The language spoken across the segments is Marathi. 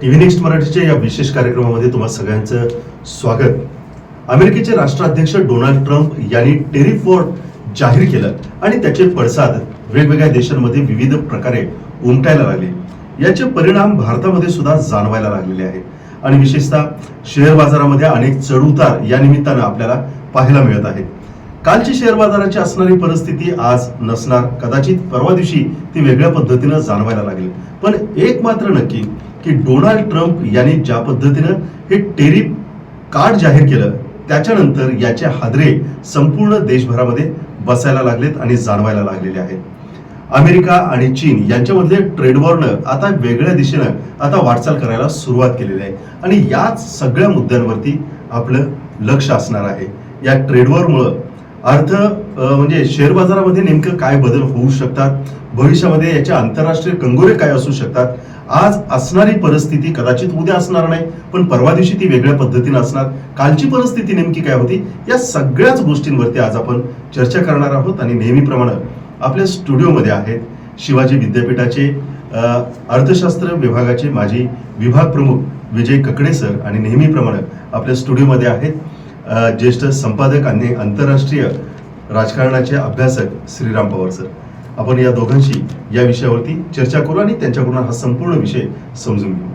टीव्ही नेक्स्ट मराठीच्या या विशेष कार्यक्रमामध्ये तुम्हा सगळ्यांचं स्वागत. अमेरिकेचे राष्ट्राध्यक्ष डोनाल्ड ट्रम्प यांनी टेरिफ वॉर जाहीर केलं आणि त्याचे पडसाद वेगवेगळ्या देशांमध्ये विविध प्रकारे उमटायला लागले. याचे परिणाम भारतामध्ये सुद्धा जाणवायला लागलेले आहेत आणि विशेषतः शेअर बाजारामध्ये अनेक चढउतार या निमित्तानं आपल्याला पाहायला मिळत आहेत. कालची शेअर बाजाराची असणारी परिस्थिती आज नसणार, कदाचित परवा दिवशी ती वेगळ्या पद्धतीनं जाणवायला लागेल. पण एक मात्र नक्की की डोनाल्ड ट्रम्प यांनी ज्या पद्धतीनं हे टेरिफ कार्ड जाहीर केलं त्याच्यानंतर याचे हादरे संपूर्ण देशभरामध्ये बसायला लागलेत आणि जाणवायला लागलेले आहेत. अमेरिका आणि चीन यांच्यामधले ट्रेड वॉरनं आता वेगळ्या दिशेनं आता वाटचाल करायला सुरुवात केलेली आहे आणि याच सगळ्या मुद्द्यांवरती आपलं लक्ष असणार आहे. या ट्रेड वॉरमुळं म्हणजे शेअर बाजारामध्ये नेमकं काय बदल होऊ शकतात, भविष्यामध्ये याचे आंतरराष्ट्रीय कंगोरे काय असू शकतात, आज असणारी परिस्थिती कदाचित उद्या असणार नाही पण परवा दिवशी ती वेगळ्या पद्धतीने असणार, कालची परिस्थिती नेमकी काय होती, या सगळ्याच गोष्टींवरती आज आपण चर्चा करणार आहोत. आणि नेहमीप्रमाणे आपल्या स्टुडिओमध्ये आहेत शिवाजी विद्यापीठाचे अर्थशास्त्र विभागाचे माजी विभाग प्रमुख विजय ककडे सर आणि नेहमीप्रमाणे आपल्या स्टुडिओमध्ये आहेत ज्येष्ठ संपादक आणि आंतरराष्ट्रीय राजकारणाचे अभ्यासक श्रीराम पवार सर. आपण या दोघांशी या विषयावरती चर्चा करू आणि त्यांच्याकडून हा संपूर्ण विषय समजून घेऊ.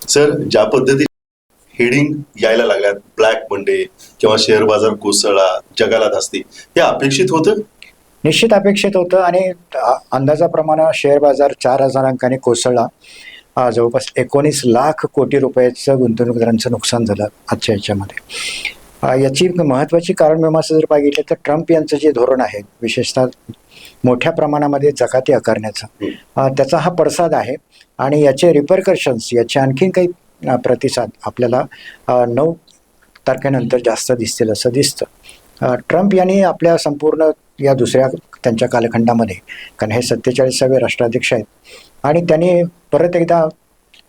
सर, ज्या पद्धतीने हेडिंग यायला लागल्यात, ब्लॅक मंडे किंवा शेअर बाजार कोसळला, जगाला धास्ती, हे अपेक्षित होतं? निश्चित अपेक्षित होतं आणि अंदाजाप्रमाणे शेअर बाजार 4,000 अंकाने कोसळला. जवळपास 19 लाख कोटी रुपयाचं गुंतवणूकदारांचं नुकसान झालं आजच्या याच्यामध्ये. याची महत्त्वाची कारणमीमांसा जर बघितली तर ट्रम्प यांचं जे धोरण आहे विशेषतः मोठ्या प्रमाणामध्ये जकाती आकारण्याचा, त्याचा हा पडसाद आहे आणि याचे रिपरकर्शन्स, याचे आणखीन काही प्रतिसाद आपल्याला 9 तारखेनंतर जास्त दिसतील असं दिसतं. ट्रम्प यांनी आपल्या संपूर्ण या दुसऱ्या त्यांच्या कालखंडामध्ये, कारण हे 47वे राष्ट्राध्यक्ष आहेत आणि त्यांनी परत एकदा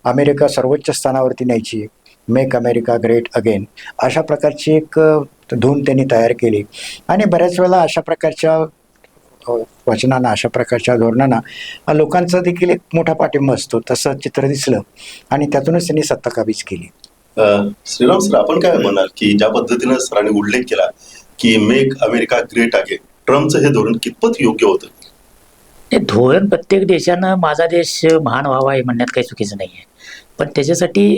अमेरिका सर्वोच्च स्थानावरती न्यायची, मेक अमेरिका ग्रेट अगेन अशा प्रकारची एक धून त्यांनी तयार केली आणि बऱ्याच वेळेला अशा प्रकारच्या वचनांना, अशा प्रकारच्या धोरणांना लोकांचा देखील एक मोठा पाठिंबा असतो, तसं चित्र दिसलं आणि त्यातूनच त्यांनी सत्ता काबीज केली. श्रीराम सर, आपण काय म्हणाल की ज्या पद्धतीनं सरांनी उल्लेख केला की मेक अमेरिका ग्रेट अगेन, ट्रम्पचं हे धोरण कितपत योग्य होतं? हे धोरण प्रत्येक देशानं माझा देश महान व्हावा हे म्हणण्यात काही चुकीचं नाही आहे, पण त्याच्यासाठी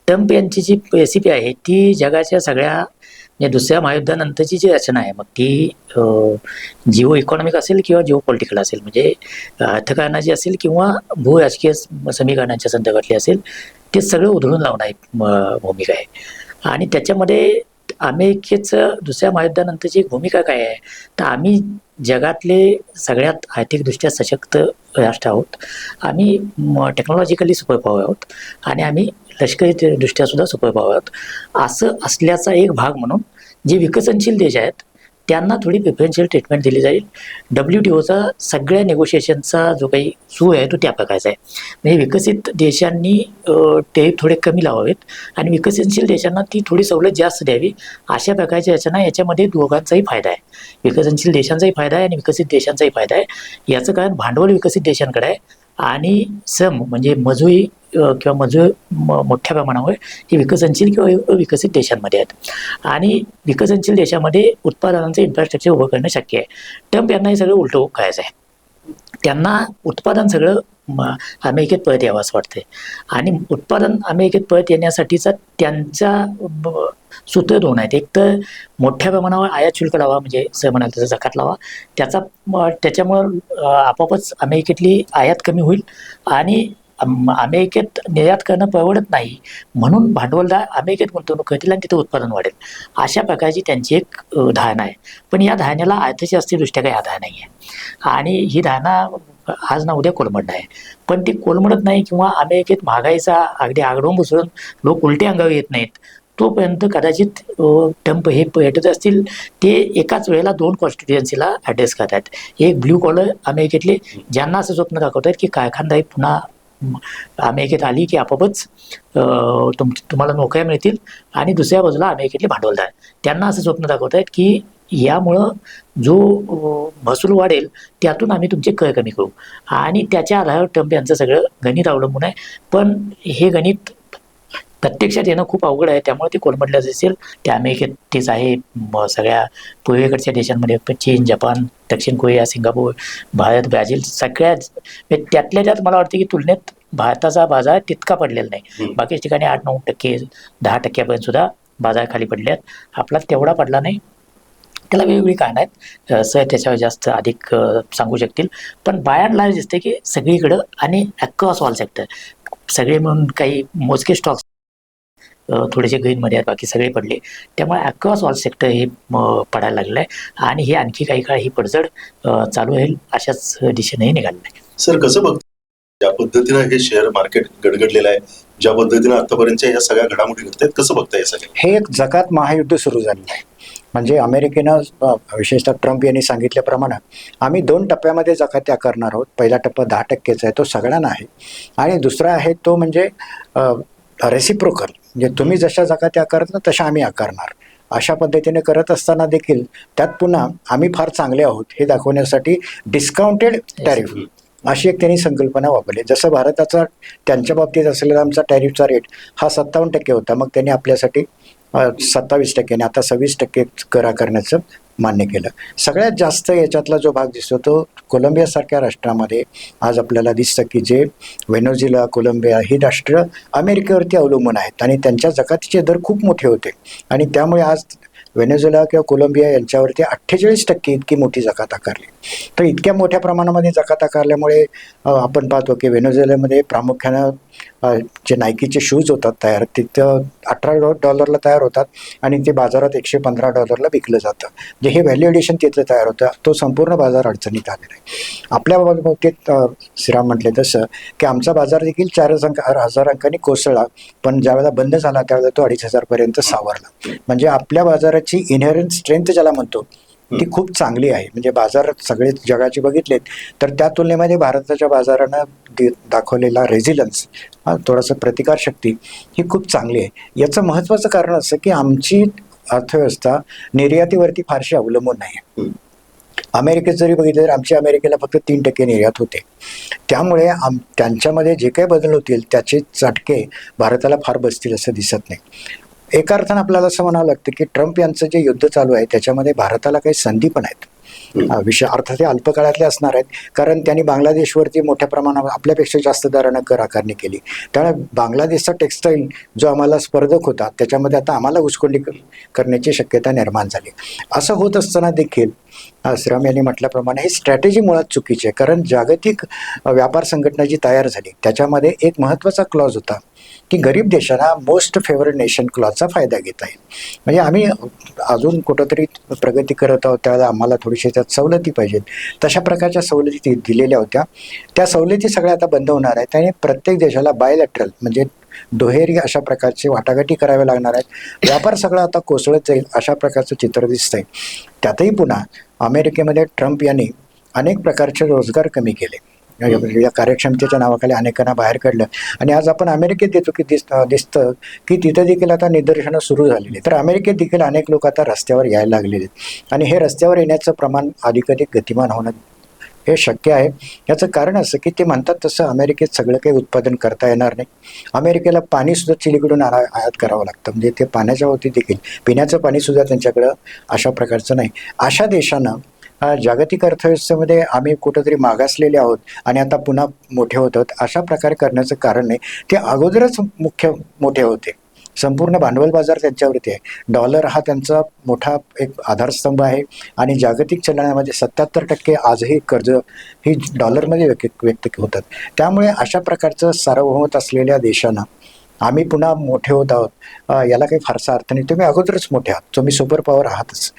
ट्रम्प यांची जी रेसिपी आहे ती जगाच्या सगळ्या म्हणजे दुसऱ्या महायुद्धानंतरची जी रचना आहे, मग ती जिओ इकॉनॉमिक असेल किंवा जिओ पॉलिटिकल असेल, म्हणजे अर्थकारणाची असेल किंवा भूराजकीय समीकरणाच्या संदर्भातली असेल, ते सगळं उधळून लावणारी भूमिका आहे. आणि त्याच्यामध्ये अमेरिकेचं दुसऱ्या महायुद्धानंतरची एक भूमिका काय आहे, तर आम्ही जगातले सगळ्यात आर्थिकदृष्ट्या सशक्त राष्ट्र आहोत, आम्ही टेक्नॉलॉजिकली सुपर पॉवर आहोत आणि आम्ही लष्करी दृष्ट्या सुद्धा सुपर पॉवर आहोत. असं असल्याचा एक भाग म्हणून जे विकसनशील देश आहेत त्यांना थोडी प्रिफरन्शियल ट्रीटमेंट दिली जाईल. WTOचा सगळ्या नेगोशिएशनचा जो काही सूळ आहे तो त्या प्रकारचा आहे. म्हणजे विकसित देशांनी ते थोडे कमी लावावेत आणि विकसनशील देशांना ती थोडी सवलत जास्त द्यावी, अशा प्रकारची रचना. याच्यामध्ये दोघांचाही फायदा आहे, विकसनशील देशांचाही फायदा आहे आणि विकसित देशांचाही फायदा आहे. याचं कारण भांडवल विकसित देशांकडे आहे आणि श्रम म्हणजे मजुरी किंवा मजूर मोठ्या प्रमाणावर हे विकसनशील किंवा विकसित देशांमध्ये आहेत आणि विकसनशील देशामध्ये उत्पादनांचं इन्फ्रास्ट्रक्चर उभं करणं शक्य आहे. ट्रम्प यांना हे सगळं उलटं करायचं आहे. त्यांना उत्पादन सगळं अमेरिकेत परत यावं असं वाटतंय आणि उत्पादन अमेरिकेत परत येण्यासाठीचा त्यांचा सूत्र दोन आहेत. एक तर मोठ्या प्रमाणावर आयात शुल्क लावा, म्हणजे सर म्हणाल त्याचा जकात लावा, त्याच्यामुळं आपोआपच अमेरिकेतली आयात कमी होईल आणि अमेरिकेत निर्यात करणं परवडत नाही म्हणून भांडवलदार अमेरिकेत गुंतवणूक करतील आणि तिथं उत्पादन वाढेल, अशा प्रकारची त्यांची एक धारणा आहे. पण या धारणाला अर्थशास्त्रीयदृष्ट्या काही आधार नाही आहे आणि ही धारणा आज ना उद्या कोलमडणार आहे. पण ती कोलमडत नाही किंवा अमेरिकेत महागाईचा अगदी आगडोंब उसळून लोक उलटे अंगावर येत नाहीत तोपर्यंत कदाचित ट्रम्प हे पर्यटक असतील ते एकाच वेळेला 2 कॉन्स्टिट्युएन्सीला ॲड्रेस करतात. एक ब्ल्यू कॉलर अमेरिकेतले ज्यांना असं स्वप्न दाखवतात की कारखानदारी पुन्हा अमेरिकेत आली की आपोआपच तुम्हाला नोकऱ्या मिळतील आणि दुसऱ्या बाजूला अमेरिकेतले भांडवलदार त्यांना असं स्वप्न दाखवत आहेत की यामुळं जो महसूल वाढेल त्यातून आम्ही तुमचे कर कमी करू आणि त्याच्या आधारावर ट्रम्प यांचं सगळं गणित अवलंबून आहे. पण हे गणित प्रत्यक्षात येणं खूप अवघड आहे. त्यामुळे ते कोलमडलं असेल. ते अमेरिकेत तेच आहे, सगळ्या पूर्वेकडच्या देशांमध्ये चीन, जपान, दक्षिण कोरिया, सिंगापूर, भारत, ब्राझील सगळ्याच त्यातल्या त्यात मला वाटतं की तुलनेत भारताचा बाजार तितका पडलेला नाही. बाकी ठिकाणी 8-9%, 10% सुद्धा बाजार खाली पडले आहेत. आपला तेवढा पडला नाही. त्याला वेगवेगळी कारणं आहेत, सर त्याच्यावर जास्त अधिक सांगू शकतील. पण बाय अँड लार्ज दिसते की सगळीकडं आणि अक्रॉस ऑल सेक्टर सगळे म्हणून काही मोजके स्टॉक्स थोडेसे ग्रीनमध्ये आहेत, बाकी सगळे पडले. त्यामुळे अक्रॉस ऑल सेक्टर हे पडायला लागलं आहे आणि हे आणखी काही काळ ही पडझड चालू राहील अशाच दिशेनेही निघालेलं आहे. सर कसं बघता ज्या पद्धतीनं हे शेअर मार्केट गडगडलेलं आहे, ज्या पद्धतीनं आतापर्यंतच्या या सगळ्या घडामोडी घडत आहेत, कसं बघता हे सगळं? हे एक जगात महायुद्ध सुरू झालेलं आहे. म्हणजे अमेरिकेनं विशेषतः ट्रम्प यांनी सांगितल्याप्रमाणे आम्ही 2 टप्प्यामध्ये जकाती आकारणार आहोत. पहिला टप्पा 10%चा आहे, तो सगळ्यांना आहे. आणि दुसरा आहे तो म्हणजे रेसिप्रोकल, म्हणजे तुम्ही जशा जकाती आकारता तशा आम्ही आकारणार. अशा पद्धतीने करत असताना देखील त्यात पुन्हा आम्ही फार चांगले आहोत हे दाखवण्यासाठी डिस्काउंटेड टॅरिफ अशी एक त्यांनी संकल्पना वापरली. जसं भारताचा त्यांच्या बाबतीत असलेला आमचा टॅरिफचा रेट हा 57% होता, मग त्यांनी आपल्यासाठी 27% आता 26% कर आकारण्याचं मान्य केलं. सगळ्यात जास्त याच्यातला जो भाग दिसतो तो कोलंबियासारख्या राष्ट्रामध्ये आज आपल्याला दिसतं की जे व्हेनेझुएला, कोलंबिया ही राष्ट्र अमेरिकेवरती अवलंबून आहेत आणि त्यांच्या जकातीचे दर खूप मोठे होते आणि त्यामुळे आज व्हेनेझुएला किंवा कोलंबिया यांच्यावरती 48% इतकी मोठी जकात आकारली. तर इतक्या मोठ्या प्रमाणामध्ये जकात आकारल्यामुळे आपण पाहतो की व्हेनेझुएलामध्ये प्रामुख्यानं जे नायकीचे शूज होतात तयार, तिथं $18 तयार होतात आणि ते बाजारात $115 विकलं जातं. जे हे व्हॅल्यू एडिशन तिथलं तयार होतं, तो संपूर्ण बाजार अडचणीत आलेला आहे. आपल्या बाबतीत श्रीराम म्हटले तसं की आमचा बाजार देखील 4,000 अंकांनी कोसळला, पण ज्यावेळेला बंद झाला त्यावेळेला तो 2,500 सावरला. म्हणजे आपल्या बाजाराची इनहेरंट स्ट्रेंथ ज्याला म्हणतो ती खूप चांगली आहे. म्हणजे बाजार सगळे जगाचे बघितलेत तर त्या तुलनेमध्ये भारताच्या बाजारानं दाखवलेला रेझिलन्स, थोडासा प्रतिकारशक्ती ही खूप चांगली आहे. याचं महत्त्वाचं कारण असं की आमची अर्थव्यवस्था निर्यातीवरती फारशी अवलंबून नाही आहे. अमेरिकेत जरी बघितलं तर आमची अमेरिकेला फक्त 3% निर्यात होते. त्यामुळे त्यांच्यामध्ये जे काही बदल होतील त्याचे चटके भारताला फार बसतील असं दिसत नाही. एका अर्थानं आपल्याला असं म्हणावं लागतं की ट्रम्प यांचं जे युद्ध चालू आहे त्याच्यामध्ये भारताला काही संधी पण आहेत. विषय अर्थात ते अल्पकाळातले असणार आहेत, कारण त्यांनी बांगलादेशवरती मोठ्या प्रमाणावर आपल्यापेक्षा जास्त दरानं कर आकारणी केली. त्यामुळे बांगलादेशचा टेक्स्टाईल जो आम्हाला स्पर्धक होता त्याच्यामध्ये आता आम्हाला घुसखोरी करण्याची शक्यता निर्माण झाली. असं होत असताना देखील श्रीराम यांनी म्हटल्याप्रमाणे ही स्ट्रॅटेजी मुळात चुकीची आहे, कारण जागतिक व्यापार संघटना जी तयार झाली त्याच्यामध्ये एक महत्त्वाचा क्लॉज होता की गरीब देशांना मोस्ट फेवरेट नेशन क्लॉजचा फायदा घेता येईल. म्हणजे आम्ही अजून कुठंतरी प्रगती करत आहोत, त्यावेळेला आम्हाला थोडीशी त्यात सवलती पाहिजेत. तशा प्रकारच्या सवलती दिलेल्या होत्या. त्या सवलती सगळ्या आता बंद होणार आहेत आणि प्रत्येक देशाला बायलॅटरल म्हणजे दुहेरी अशा प्रकारचे वाटाघाटी कराव्या लागणार आहेत. व्यापार सगळा आता कोसळत जाईल अशा प्रकारचं चित्र दिसतंय. त्यातही पुन्हा अमेरिकेमध्ये ट्रम्प यांनी अनेक प्रकारचे रोजगार कमी केले, या कार्यक्षमतेच्या नावाखाली अनेकांना बाहेर काढलं आणि आज आपण अमेरिकेत देतो की दिसतं की तिथं देखील आता निदर्शनं सुरू झालेली. तर अमेरिकेत देखील अनेक लोक आता रस्त्यावर यायला लागलेले आहेत आणि हे रस्त्यावर येण्याचं प्रमाण अधिकाधिक गतिमान होणं हे शक्य आहे. याचं कारण असं की ते म्हणतात तसं अमेरिकेत सगळं काही उत्पादन करता येणार नाही. अमेरिकेला पाणीसुद्धा चिलीकडून आयात करावं लागतं, म्हणजे ते पाण्याच्या बाबतीत देखील पिण्याचं पाणीसुद्धा त्यांच्याकडं अशा प्रकारचं नाही. अशा देशानं जागतिक अर्थव्यवस्थेमध्ये आम्ही कुठंतरी मागासलेले आहोत आणि आता पुन्हा मोठे होत आहोत अशा प्रकारे करण्याचं कारण नाही. ते अगोदरच मोठे होते. संपूर्ण भांडवल बाजार त्यांच्यावरती आहे. डॉलर हा त्यांचा मोठा एक आधारस्तंभ आहे आणि जागतिक चलनामध्ये 77% आजही कर्ज ही डॉलरमध्ये व्यक्त होतात. त्यामुळे अशा प्रकारचं सार्वभौमत्व असलेल्या देशांना आम्ही पुन्हा मोठे होत आहोत याला काही फारसा अर्थ नाही. तुम्ही अगोदरच मोठे आहात, तुम्ही सुपर पॉवर आहातच.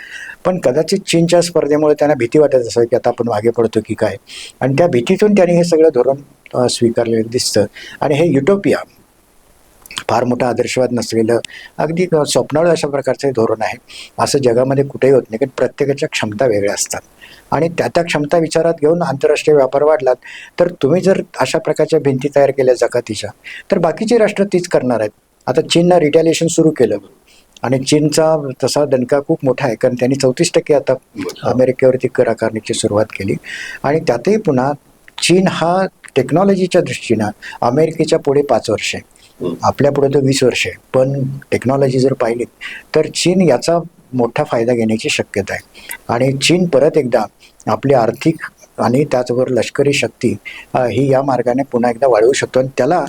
पण कदाचित चीनच्या स्पर्धेमुळे त्यांना भीती वाटत असेल की आता आपण मागे पडतो की काय, आणि त्या भीतीतून त्यांनी हे सगळं धोरण स्वीकारलेलं दिसतं. आणि हे युटोपिया फार मोठा आदर्शवाद नसलेलं अगदी स्वप्नाळू अशा प्रकारचं धोरण आहे. असं जगामध्ये कुठेही होत नाही, कारण प्रत्येकाच्या क्षमता वेगळ्या असतात आणि त्या क्षमता विचारात घेऊन आंतरराष्ट्रीय व्यापार वाढलात तर तुम्ही जर अशा प्रकारच्या भिंती तयार केल्या जकातीच्या तर बाकीची राष्ट्र तीच करणार आहेत. आता चीननं रिटॅलिएशन सुरू केलं आणि चीनचा तसा दणका खूप मोठा आहे, कारण त्यांनी 34% आता अमेरिकेवरती कर आकारण्याची सुरुवात केली. आणि त्यातही पुन्हा चीन हा टेक्नॉलॉजीच्या दृष्टीनं अमेरिकेच्या पुढे 5 वर्ष आहे. आपल्या पुढे तर 20 वर्ष आहे, पण टेक्नॉलॉजी जर पाहिली तर चीन याचा मोठा फायदा घेण्याची शक्यता आहे. आणि चीन परत एकदा आपली आर्थिक आणि त्याचबरोबर लष्करी शक्ती ही या मार्गाने पुन्हा एकदा वाढवू शकतो, आणि त्याला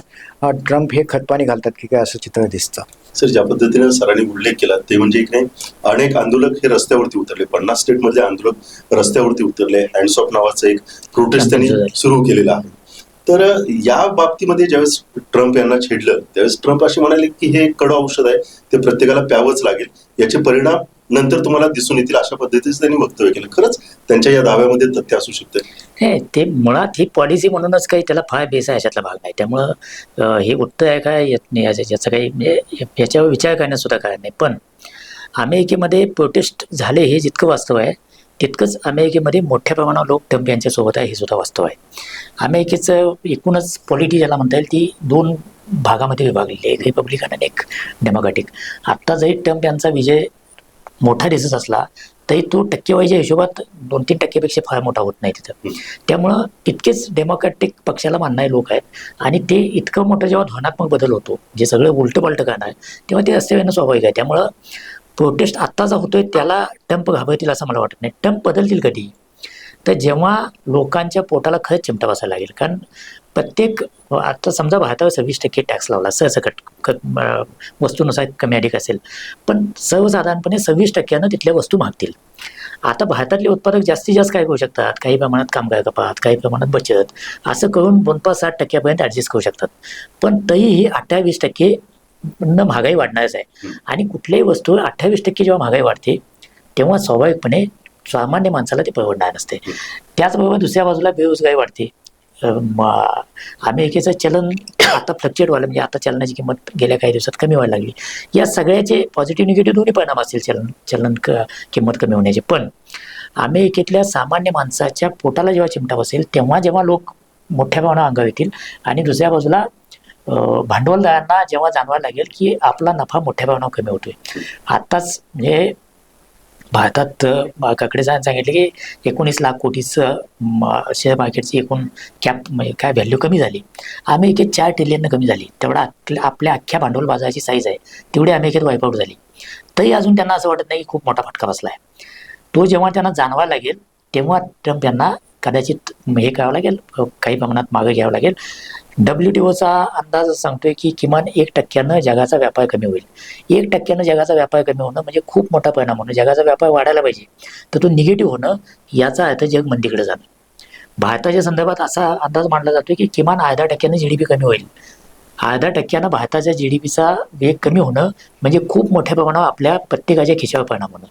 ट्रम्प हे खतपाणी घालतात की काय असं चित्र दिसतं. सर, ज्या पद्धतीने सरांनी उल्लेख केला ते म्हणजे की नाही, अनेक आंदोलक हे रस्त्यावरती उतरले, 50 स्टेटमधले आंदोलक रस्त्यावरती उतरले. हँड्स ऑफ नावाचं एक प्रोटेस्ट त्यांनी सुरू केलेला आहे. तर या बाबतीमध्ये ज्यावेळेस ट्रम्प यांना छेडलं त्यावेळेस ट्रम्प असे म्हणाले की हे कडू औषध आहे, ते प्रत्येकाला प्यावंच लागेल, याचे परिणाम नंतर तुम्हाला दिसून येतील, अशा पद्धतीचं त्यांनी वक्तव्य केलं. खरंच त्यांच्या या दाव्यामध्ये तथ्य असू शकते? हे ते मुळात ही पॉलिसी म्हणूनच काही त्याला फार बेस आहे अशातला भाग नाही. त्यामुळं हे उत्तर आहे काय येत नाही याचं काही म्हणजे याच्यावर विचार करण्यास सुद्धा काय नाही. पण अमेरिकेमध्ये प्रोटेस्ट झाले हे जितकं वास्तव आहे तितकंच अमेरिकेमध्ये मोठ्या प्रमाणावर लोक ट्रम्प यांच्यासोबत आहे हे सुद्धा वास्तव आहे. अमेरिकेचं एकूणच पॉलिटी ज्याला म्हणता येईल ती 2 भागामध्ये विभागलेली आहे, एक रिपब्लिकन आणि एक डेमोक्रॅटिक. आत्ता जरी ट्रम्प यांचा विजय मोठा दिसत असला तरी तो टक्केवारीच्या हिशोबात 2-3% फार मोठा होत नाही तिथं. त्यामुळं तितकेच डेमोक्रॅटिक पक्षाला मानणारे लोक आहेत आणि ते इतकं मोठं जेव्हा धोरणात्मक बदल होतो, जे सगळं उलटं पालटं करणार तेव्हा ते रस्त्यावर येणं स्वाभाविक आहे. त्यामुळं प्रोटेस्ट आत्ता जो होतोय त्याला ट्रम्प घाबरतील असं मला वाटत नाही. ट्रम्प बदलतील कधी, तर जेव्हा लोकांच्या पोटाला खरंच चिमटा बसायला लागेल. कारण प्रत्येक आता समजा भारतावर 26% टॅक्स लावला सरसकट, वस्तूनुसार कमी अधिक असेल, पण सर्वसाधारणपणे 26% तिथल्या वस्तू मागतील. आता भारतातले उत्पादक जास्तीत जास्त काय करू शकतात, काही प्रमाणात कामगार कपात, काही प्रमाणात बचत, असं करून 5-60% ॲडजस्ट करू शकतात. पण तरीही 18-20% महागाई वाढणारच आहे. आणि कुठल्याही वस्तू 28% जेव्हा महागाई वाढते तेव्हा स्वाभाविकपणे सामान्य माणसाला ते परवडणार नसते. त्याचबरोबर दुसऱ्या बाजूला बेरोजगारी वाढते. अमेरिकेचं चलन आता फ्लक्च्युएट व्हायला, म्हणजे आता चलनाची किंमत गेल्या काही दिवसात कमी व्हायला लागली. या सगळ्याचे पॉझिटिव्ह निगेटिव्ह दोन्ही परिणाम असतील चलन किंमत कमी होण्याचे. पण अमेरिकेतल्या सामान्य माणसाच्या पोटाला जेव्हा चिमटा बसेल जेव्हा लोक मोठ्या प्रमाणावर अंगावर येतील आणि दुसऱ्या बाजूला भांडवलदारांना जेव्हा जाणवायला लागेल की आपला नफा मोठ्या प्रमाणावर कमी होतोय. आत्ताच म्हणजे भारतात काकडे सांगितले की 19 लाख कोटीचं शेअर मार्केटची एकूण कॅप काय व्हॅल्यू कमी झाली. अमेरिकेत 4 ट्रिलियननं कमी झाली. तेवढा आपल्या अख्ख्या भांडवल बाजाराची साईज आहे तेवढी अमेरिकेत वाईपआउट झाली. तरी अजून त्यांना असं वाटत नाही की खूप मोठा फटका बसला आहे. तो जेव्हा त्यांना जाणवायला लागेल तेव्हा ट्रम्प यांना कदाचित हे करावं लागेल, काही प्रमाणात मागे घ्यावं लागेल. WTOचा अंदाज सांगतोय की किमान 1% जगाचा व्यापार कमी होईल. 1% जगाचा व्यापार कमी होणं म्हणजे खूप मोठा परिणाम होणं. जगाचा व्यापार वाढायला पाहिजे तर तो निगेटिव्ह होणं याचा अर्थ जग मंदीकडे जाणं. भारताच्या संदर्भात असा अंदाज मांडला जातोय की किमान 0.5% GDP कमी होईल. 0.5% भारताच्या GDPचा वेग कमी होणं म्हणजे खूप मोठ्या प्रमाणावर आपल्या प्रत्येकाच्या खिशावर परिणाम होणं.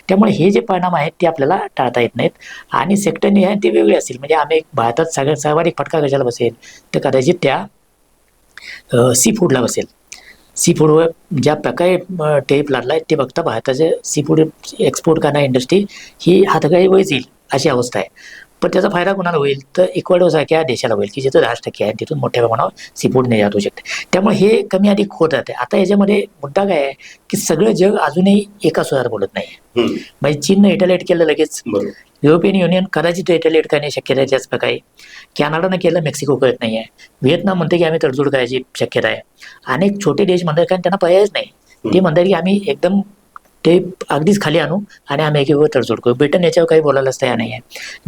त्यामुळे हे जे परिणाम आहेत ते आपल्याला टाळता येत नाहीत आणि सेक्टरने आहे ते वेगळे असतील. म्हणजे भारतात सर्वाधिक फटका कशाला बसेल तर कदाचित त्या सी फूडला बसेल. सी फूडवर ज्या प्रकारे टेप लादला आहे ते बघता भारताचे सी फूड एक्सपोर्ट करणारी इंडस्ट्री ही हातगाईवर येईल अशी अवस्था आहे. पण त्याचा फायदा कोणाला होईल तर इक्वाडोरसारख्या देशाला होईल की जिथं 10% आहे, तिथून मोठ्या प्रमाणावर सी फूड निर्यात होऊ शकते. त्यामुळे हे कमी अधिक होत राहते. आता याच्यामध्ये मुद्दा काय आहे की सगळं जग अजूनही एका स्वरात बोलत नाही. म्हणजे चीननं रिटेलिएट केलं लगेच, युरोपियन युनियन कदाचित रिटेलिएट करण्याची शक्यता आहे त्याच प्रकारे, कॅनडानं केलं, मेक्सिको करत नाही आहे, व्हिएतनाम म्हणते की आम्ही तडजोड करायची शक्यता आहे. अनेक छोटे देश म्हणतात कारण त्यांना पर्यायच नाही. ते म्हणतात की आम्ही एकदम ते अगदीच खाली आणू आणि अमेरिकेवर तडजोड करू. ब्रिटन याच्यावर काही बोलायलाच तयार नाही आहे.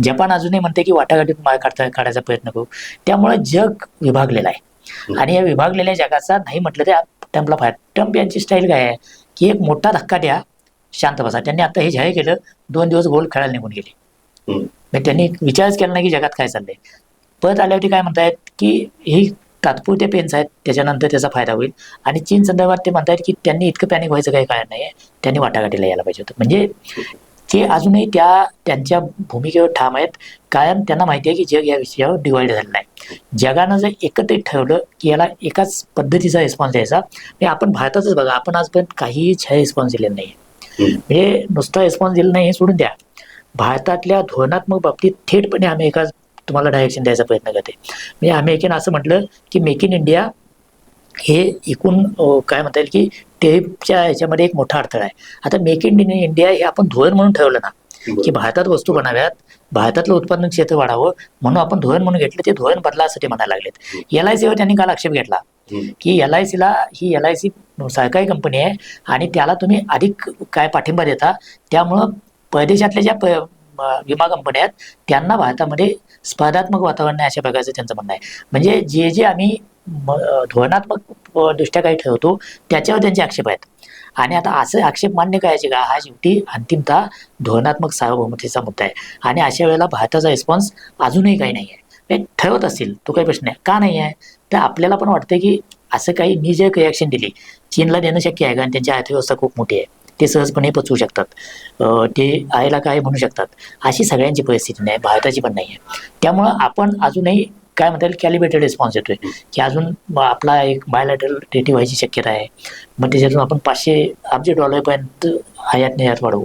जपान अजूनही म्हणते की वाटाघाटीत मार काढायचा प्रयत्न करू. त्यामुळे जग विभागलेलं आहे आणि या विभागलेल्या जगाचा नाही म्हटलं तर ट्रम्पला फायदा. ट्रम्प यांची स्टाईल काय आहे की एक मोठा धक्का द्या, शांत बसा. त्यांनी आता हे जाहीर केलं, 2 दिवस गोल खेळायला निघून गेले. त्यांनी विचारच केला नाही की जगात काय चाललंय. परत आल्यावरती काय म्हणतायत की ही तात्पुरते पेन्स आहेत, त्याच्यानंतर त्याचा फायदा होईल. आणि चीन संदर्भात ते म्हणतात की त्यांनी इतकं पॅनिक व्हायचं काही कारण नाही आहे, त्यांनी वाटाघाटीला यायला पाहिजे होतं. म्हणजे ते अजूनही त्यांच्या भूमिकेवर ठाम आहेत, कारण त्यांना माहिती आहे की जग या विषयावर डिवाइड झालेलं आहे. जगानं जर एकत्रित ठरवलं की याला एकाच पद्धतीचा रिस्पॉन्स द्यायचा, म्हणजे आपण भारतातच बघा, आपण आजपर्यंत काहीही रिस्पॉन्स दिलेला नाही. म्हणजे नुसता रिस्पॉन्स दिला नाही हे सोडून द्या, भारतातल्या धोरणात्मक बाबतीत थेटपणे अमेरिका तुम्हाला डायरेक्शन द्यायचा प्रयत्न करते. म्हणजे अमेरिकेनं असं म्हटलं की मेक इन इंडिया हे एकूण काय म्हणता येईल की टेरिफच्या ह्याच्यामध्ये एक मोठा अडथळा आहे. आता मेक इन इंडिया हे आपण धोरण म्हणून ठरवलं ना, की भारतात वस्तू बनाव्यात, भारतातलं उत्पादन क्षेत्र वाढावं, म्हणून आपण धोरण म्हणून घेतलं. ते धोरण बदलासाठी म्हणायला लागलेत. LICवर त्यांनी काल आक्षेप घेतला की LICला ही LIC सरकारी कंपनी आहे आणि त्याला तुम्ही अधिक काय पाठिंबा देता, त्यामुळं परदेशातल्या ज्या विमा कंपन्या आहेत त्यांना भारतामध्ये स्पर्धात्मक वातावरण नाही, अशा प्रकारचं त्यांचं म्हणणं आहे. म्हणजे जे आम्ही धोरणात्मक दृष्ट्या काही ठरवतो त्याच्यावर त्यांचे आक्षेप आहेत. आणि आता असं आक्षेप मान्य करायचे का, हा शेवटी अंतिमतः धोरणात्मक सार्वभौमतेचा मुद्दा आहे. आणि अशा वेळेला भारताचा रिस्पॉन्स अजूनही काही नाही आहे. ठरवत असतील तो काही प्रश्न आहे, का नाही आहे, तर आपल्याला पण वाटतं की असं काही मी जे रिॲक्शन दिली चीनला देणं शक्य आहे, कारण त्यांची अर्थव्यवस्था खूप मोठी आहे, ते सहजपणे पचवू शकतात, ते आयला काय म्हणू शकतात. अशी सगळ्यांची परिस्थिती नाही, भारताची पण नाही आहे. त्यामुळं आपण अजूनही काय म्हणता येईल कॅलिब्रेटेड रिस्पॉन्स येतोय की अजून आपला एक बायोलॅटरल ट्रीटी व्हायची शक्यता आहे. मग त्याच्यातून आपण 500 अब्ज डॉलरपर्यंत आयात निर्यात वाढवू,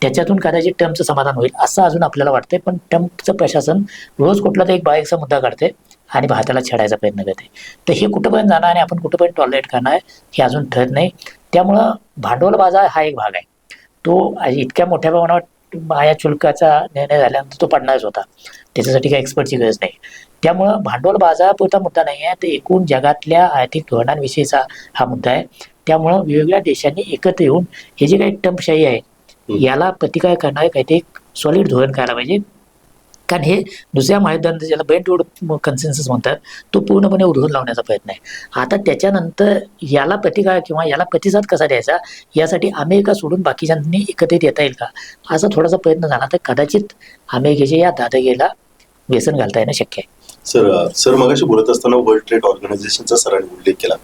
त्याच्यातून कदाचित ट्रम्पचं समाधान होईल असं अजून आपल्याला वाटतंय. पण ट्रम्पचं प्रशासन रोज कुठला तर एक बाहेरचा मुद्दा काढते आणि भारताला छेडायचा प्रयत्न करते. तर हे कुठंपर्यंत जाणार आणि आपण कुठंपर्यंत टॉलरेट करणार हे अजून ठरत नाही. त्यामुळं भांडवल बाजार हा एक भाग आहे, तो इतक्या मोठ्या प्रमाणावर आयात शुल्काचा निर्णय झाल्यानंतर तो पडणारच होता, त्याच्यासाठी काही एक्सपर्टची गरज नाही. त्यामुळं भांडवल बाजारापुरता मुद्दा नाही आहे, तर एकूण जगातल्या आर्थिक धोरणांविषयीचा हा मुद्दा आहे. त्यामुळं वेगवेगळ्या देशांनी एकत्र येऊन हे जे काही ट्रम्पशाही आहे याला प्रतिकार करणारे काहीतरी एक सॉलिड धोरण करायला पाहिजे. कारण हे दुसऱ्या महायुद्धानंतर ज्याला बेंटवूड कन्सेन्सस म्हणतात तो पूर्णपणे उधळून लावण्याचा प्रयत्न आहे. आता त्याच्यानंतर याला प्रतिकार किंवा याला प्रतिसाद कसा द्यायचा यासाठी अमेरिका सोडून बाकीच्यांनी एकत्रित येता येईल का, असा थोडासा प्रयत्न झाला तर कदाचित अमेरिकेच्या या दादागिरीला व्यसन घालता येणं शक्य आहे. सर मगाशी बोलत असताना वर्ल्ड ट्रेड ऑर्गनायझेशनचा सरांनी उल्लेख केला,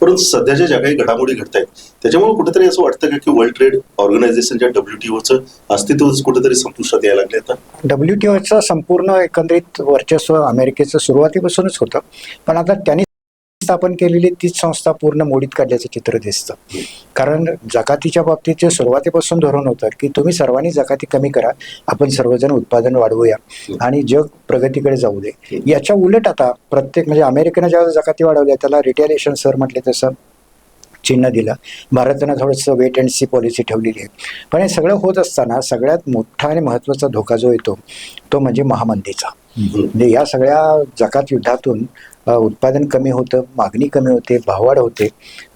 परंतु सध्याच्या ज्या काही घडामोडी घडत आहेत त्याच्यामुळे कुठेतरी असं वाटतं का की वर्ल्ड ट्रेड ऑर्गनायझेशनच्या WTOचं अस्तित्व कुठेतरी संपुष्टात यायला लागले. आता WTOचं संपूर्ण एकंदरीत वर्चस्व अमेरिकेचं सुरुवातीपासूनच होतं, पण आता त्यांनी स्थापन केलेली तीच संस्था पूर्ण मोडीत काढल्याचं चित्र दिसतं. कारण जकातीच्या बाबतीत सुरुवातीपासून धोरण होतं की तुम्ही सर्वांनी जकाती कमी करा, आपण सर्वजण उत्पादन वाढवूया आणि जग प्रगतीकडे जाऊ दे. याच्या उलट आता प्रत्येक म्हणजे अमेरिकेनं ज्यावेळेस जकाती वाढवल्या त्याला रिटॅलिएशन सर म्हटले तसं चिन्ह दिलं. भारतानं थोडंसं वेट अँड सी पॉलिसी ठेवलेली आहे. पण हे सगळं होत असताना सगळ्यात मोठा आणि महत्त्वाचा धोका जो येतो तो म्हणजे महामंदीचा. म्हणजे या सगळ्या जकात युद्धातून उत्पादन कमी होतं, मागणी कमी होते, भाववाढ होते.